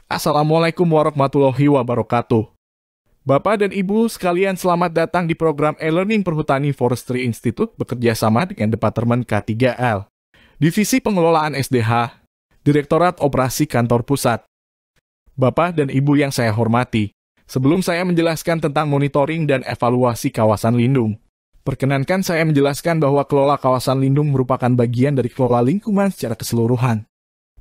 Assalamualaikum warahmatullahi wabarakatuh. Bapak dan Ibu sekalian, selamat datang di program e-learning Perhutani Forestry Institute bekerja sama dengan Departemen K3L, Divisi Pengelolaan SDH, Direktorat Operasi Kantor Pusat. Bapak dan Ibu yang saya hormati, sebelum saya menjelaskan tentang monitoring dan evaluasi kawasan lindung, perkenankan saya menjelaskan bahwa kelola kawasan lindung merupakan bagian dari kelola lingkungan secara keseluruhan.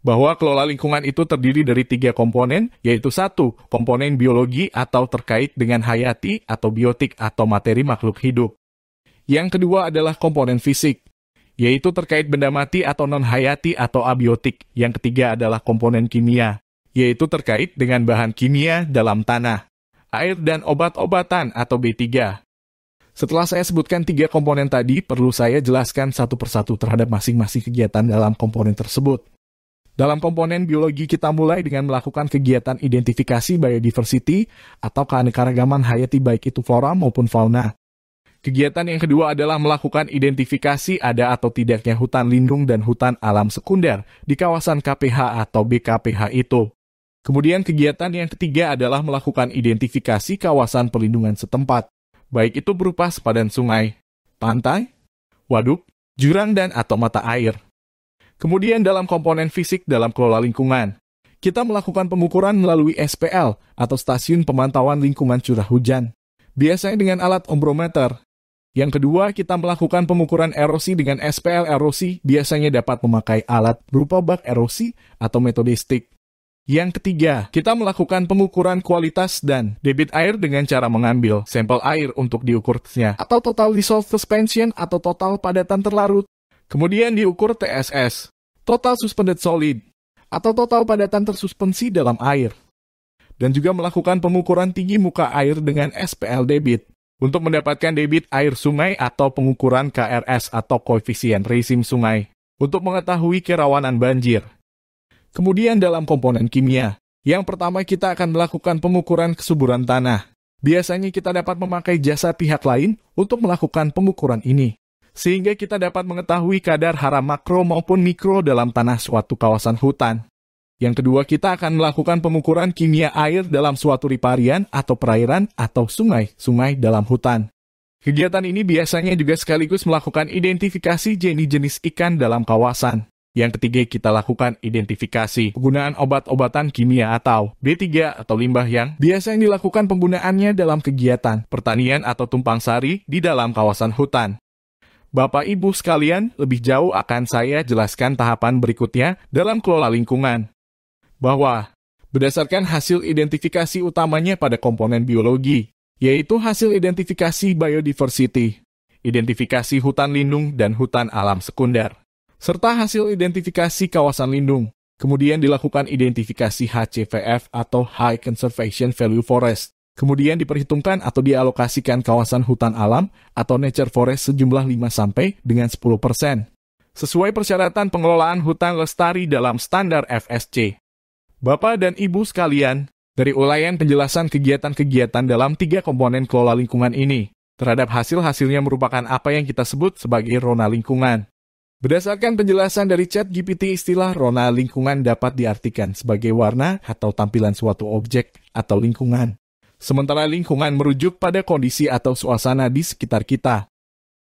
Bahwa kelola lingkungan itu terdiri dari 3 komponen, yaitu 1. Komponen biologi atau terkait dengan hayati atau biotik atau materi makhluk hidup. Yang kedua adalah komponen fisik, yaitu terkait benda mati atau non-hayati atau abiotik. Yang ketiga adalah komponen kimia, yaitu terkait dengan bahan kimia dalam tanah, air dan obat-obatan atau B3. Setelah saya sebutkan 3 komponen tadi, perlu saya jelaskan satu persatu terhadap masing-masing kegiatan dalam komponen tersebut. Dalam komponen biologi kita mulai dengan melakukan kegiatan identifikasi biodiversity atau keanekaragaman hayati baik itu flora maupun fauna. Kegiatan yang kedua adalah melakukan identifikasi ada atau tidaknya hutan lindung dan hutan alam sekunder di kawasan KPH atau BKPH itu. Kemudian kegiatan yang ketiga adalah melakukan identifikasi kawasan perlindungan setempat, baik itu berupa sepadan sungai, pantai, waduk, jurang dan atau mata air. Kemudian dalam komponen fisik dalam kelola lingkungan, kita melakukan pengukuran melalui SPL atau Stasiun Pemantauan Lingkungan Curah Hujan, biasanya dengan alat ombrometer. Yang kedua, kita melakukan pengukuran erosi dengan SPL erosi, biasanya dapat memakai alat berupa bak erosi atau metode stick. Yang ketiga, kita melakukan pengukuran kualitas dan debit air dengan cara mengambil sampel air untuk diukurnya, atau total dissolved suspension atau total padatan terlarut. Kemudian diukur TSS, total suspended solid, atau total padatan tersuspensi dalam air. Dan juga melakukan pengukuran tinggi muka air dengan SPL debit, untuk mendapatkan debit air sungai atau pengukuran KRS atau koefisien resim sungai, untuk mengetahui kerawanan banjir. Kemudian dalam komponen kimia, yang pertama kita akan melakukan pengukuran kesuburan tanah. Biasanya kita dapat memakai jasa pihak lain untuk melakukan pengukuran ini, sehingga kita dapat mengetahui kadar hara makro maupun mikro dalam tanah suatu kawasan hutan. Yang kedua, kita akan melakukan pengukuran kimia air dalam suatu riparian atau perairan atau sungai dalam hutan. Kegiatan ini biasanya juga sekaligus melakukan identifikasi jenis-jenis ikan dalam kawasan. Yang ketiga, kita lakukan identifikasi penggunaan obat-obatan kimia atau B3 atau limbah yang biasanya dilakukan penggunaannya dalam kegiatan pertanian atau tumpang sari di dalam kawasan hutan. Bapak Ibu sekalian, lebih jauh akan saya jelaskan tahapan berikutnya dalam kelola lingkungan. Bahwa berdasarkan hasil identifikasi utamanya pada komponen biologi, yaitu hasil identifikasi biodiversity, identifikasi hutan lindung dan hutan alam sekunder, serta hasil identifikasi kawasan lindung. Kemudian dilakukan identifikasi HCVF atau High Conservation Value Forest. Kemudian diperhitungkan atau dialokasikan kawasan hutan alam atau nature forest sejumlah 5 sampai dengan 10%. Sesuai persyaratan pengelolaan hutan lestari dalam standar FSC. Bapak dan Ibu sekalian, dari uraian penjelasan kegiatan-kegiatan dalam 3 komponen kelola lingkungan ini, terhadap hasil-hasilnya merupakan apa yang kita sebut sebagai rona lingkungan. Berdasarkan penjelasan dari ChatGPT, istilah rona lingkungan dapat diartikan sebagai warna atau tampilan suatu objek atau lingkungan. Sementara lingkungan merujuk pada kondisi atau suasana di sekitar kita.